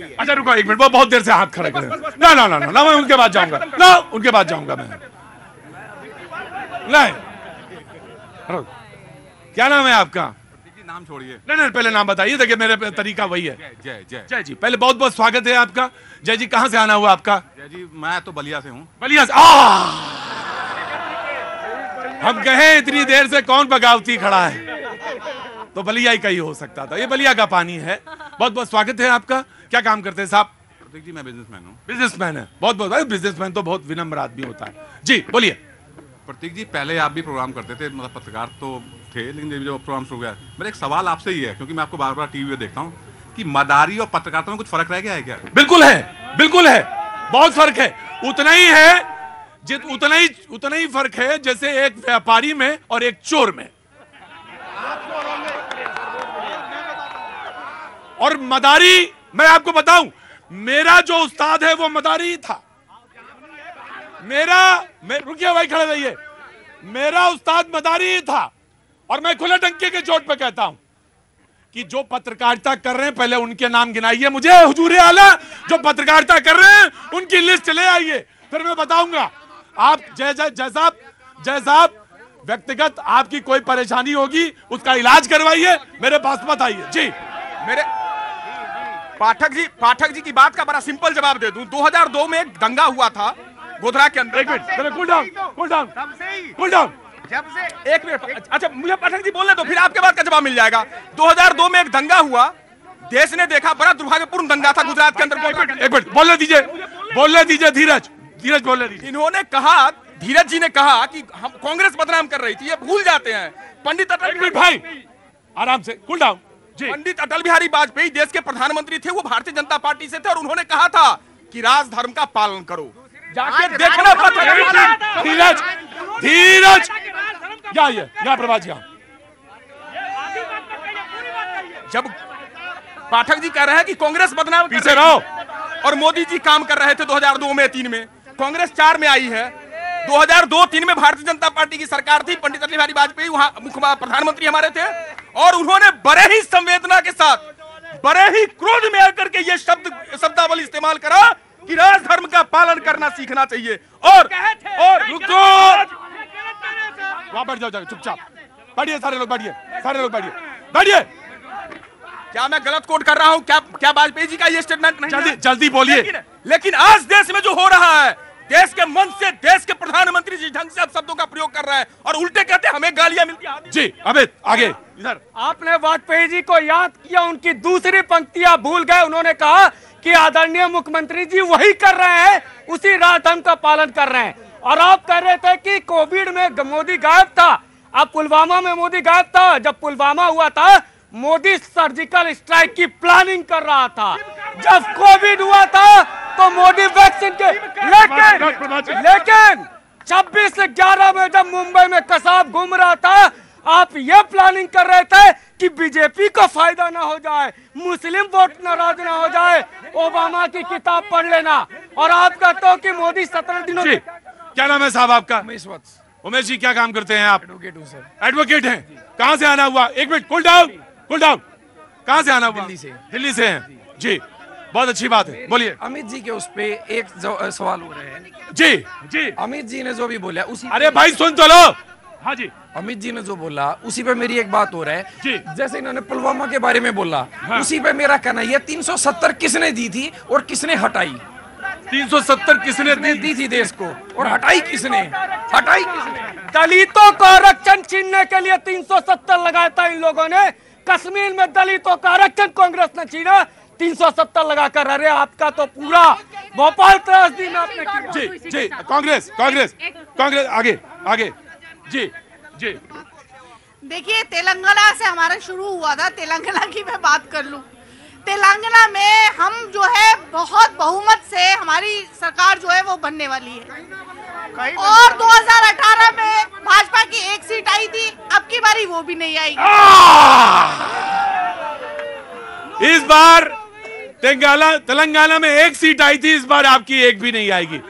अच्छा रुको एक मिनट, वो बहुत देर से हाथ खड़े कर ना ना ना ना ना, मैं उनके बाद जाऊंगा ना, उनके बाद जाऊंगा मैं नहीं। क्या नाम है आपका? नाम छोड़िए। नहीं नहीं पहले नाम बताइए, देखिए मेरे तरीका वही है। जय जय जय जी, पहले बहुत बहुत स्वागत है आपका। जय जी कहाँ से आना हुआ आपका? जय जी मैं तो बलिया से हूँ। बलिया से? हम कहे इतनी देर से कौन बगावती खड़ा है, तो बलिया ही का ही हो सकता था। ये बलिया का पानी है। बहुत बहुत स्वागत है आपका। क्या काम करते हैं साहब? प्रतीक जी मैं बिजनेसमैन हूँ। बिजनेसमैन है, बहुत बहुत। बिजनेसमैन तो बहुत विनम्र आदमी होता है। जी बोलिए। प्रतीक जी पहले आप भी प्रोग्राम करते थे, मतलब पत्रकार तो थे, लेकिन जो प्रोग्राम शुरू हुआ, मेरा एक सवाल आपसे ही है, क्योंकि मैं आपको बार बार टीवी पे देखता हूँ कि मदारी और पत्रकारिता में कुछ फर्क रह गया है क्या? बिल्कुल है, बिल्कुल है, बहुत फर्क है। उतना ही है उतना ही फर्क है जैसे एक व्यापारी में और एक चोर में। और मदारी, मैं आपको बताऊं, मेरा जो उस्ताद है वो मदारी था। रुकिए भाई, खड़े रहिए। मेरा उस्ताद मदारी ही था। और मैं खुले डंके के चोट पे कहता हूं कि जो पत्रकारिता कर रहे हैं पहले उनके नाम गिनाइए मुझे, हुजूर आला, जो पत्रकारिता कर रहे हैं उनकी लिस्ट ले आइए, फिर मैं बताऊंगा। आप जैसा व्यक्तिगत आपकी कोई परेशानी होगी उसका इलाज करवाइए, मेरे पास मत आइए। जी मेरे पाठक जी की बात का बड़ा सिंपल जवाब दे दूं। 2002 में एक दंगा हुआ था गोधरा के अंदर। एक मिनट, कूल डाउन। जब से एक मिनट, अच्छा मुझे पाठक जी बोलने दो, फिर आपके बात का जवाब मिल जाएगा। 2002 में एक दंगा हुआ, देश ने देखा, बड़ा दुर्भाग्यपूर्ण दंगा था गुजरात के अंदर। एक मिनट बोलने दीजिए, धीरज बोलने दीजिए। इन्होंने कहा, धीरज जी ने कहा कि हम कांग्रेस बदनाम कर रही थी, ये भूल जाते हैं। पंडित अटल भाई आराम से, कूल डाउन। पंडित अटल बिहारी वाजपेयी देश के प्रधानमंत्री थे, वो भारतीय जनता पार्टी से थे, और उन्होंने कहा था कि राजधर्म का पालन करो। जाके देखना पड़ता। धीरज यहाँ प्रभात जी, जब पाठक जी कह रहे हैं कि कांग्रेस बदनाम पीछे रहो, और मोदी जी काम कर रहे थे 2002 में 3 में, कांग्रेस 4 में आई है। 2002-3 में भारतीय जनता पार्टी की सरकार थी, पंडित अटल बिहारी वाजपेयी वहां मुख्य प्रधानमंत्री हमारे थे, और उन्होंने बड़े ही संवेदना के साथ, बड़े ही क्रोध में आकर के ये शब्दावली इस्तेमाल करा कि राजधर्म का पालन करना सीखना चाहिए। और रुको, वहां बैठ जाओ, चुपचाप बैठिए, सारे लोग बैठिए। क्या मैं गलत कोट कर रहा हूं? क्या वाजपेयी जी का ये स्टेटमेंट नहीं? जल्दी बोलिए। लेकिन आज देश में जो हो रहा है, देश के मन से देश के प्रधानमंत्री जिस ढंग से अब शब्दों का प्रयोग कर रहे हैं और उल्टे कहते हैं हमें गालियां मिलती हैं। जी अमित आगे इधर। आपने वाजपेयी जी को याद किया, उनकी दूसरी पंक्तियां भूल गए। उन्होंने कहा कि आदरणीय मुख्यमंत्री जी वही कर रहे हैं, उसी राजधर्म का पालन कर रहे हैं। और आप कह रहे थे कि कोविड में मोदी गायब था, अब पुलवामा में मोदी गायब था। जब पुलवामा हुआ था मोदी सर्जिकल स्ट्राइक की प्लानिंग कर रहा था, जब कोविड हुआ था तो मोदी वैक्सीन के लेकिन 26/11 में जब मुंबई में कसाब घूम रहा था, आप ये प्लानिंग कर रहे थे कि बीजेपी को फायदा ना हो जाए, मुस्लिम वोट नाराज ना हो जाए। ओबामा की किताब पढ़ लेना। और आप कहते हो कि मोदी 17 दिनों जी, क्या नाम है साहब आपका? उमेश जी, क्या काम करते हैं आप? एडवोकेट हूं सर। एडवोकेट हैं। कहाँ से आना हुआ? एक मिनट, कूल डाउन। कहाँ से आना हुआ? दिल्ली से हैं। जी बहुत अच्छी बात है, बोलिए। अमित जी के उस पे एक सवाल हो रहे हैं। जी अमित जी ने जो भी बोला उसी, अरे भाई सुन तो लो। हाँ जी, अमित जी ने जो बोला उसी पे मेरी एक बात हो रहा है जी। जैसे इन्होंने पुलवामा के बारे में बोला, हाँ। उसी पे मेरा कहना ये 370 किसने दी थी और किसने हटाई? 370 किसने दी थी देश को, और हटाई किसने? दलितों को आरक्षण छीनने के लिए 370 लगाया था इन लोगों ने। कश्मीर में दलितों का आरक्षण कांग्रेस ने छीना, 370 लगाकर। अरे आपका तो पूरा भोपाल त्रासदी में आपने किया। जी कांग्रेस आगे जी। देखिए, तेलंगाना से हमारा शुरू हुआ था। तेलंगाना की मैं बात कर लूं, तेलंगाना में हम जो है बहुत बहुमत से हमारी सरकार जो है वो बनने वाली है, और 2018 में भाजपा की एक सीट आई थी, अब की बारी वो भी नहीं आएगी। इस बार तेलंगाना में एक सीट आई थी, इस बार आपकी एक भी नहीं आएगी।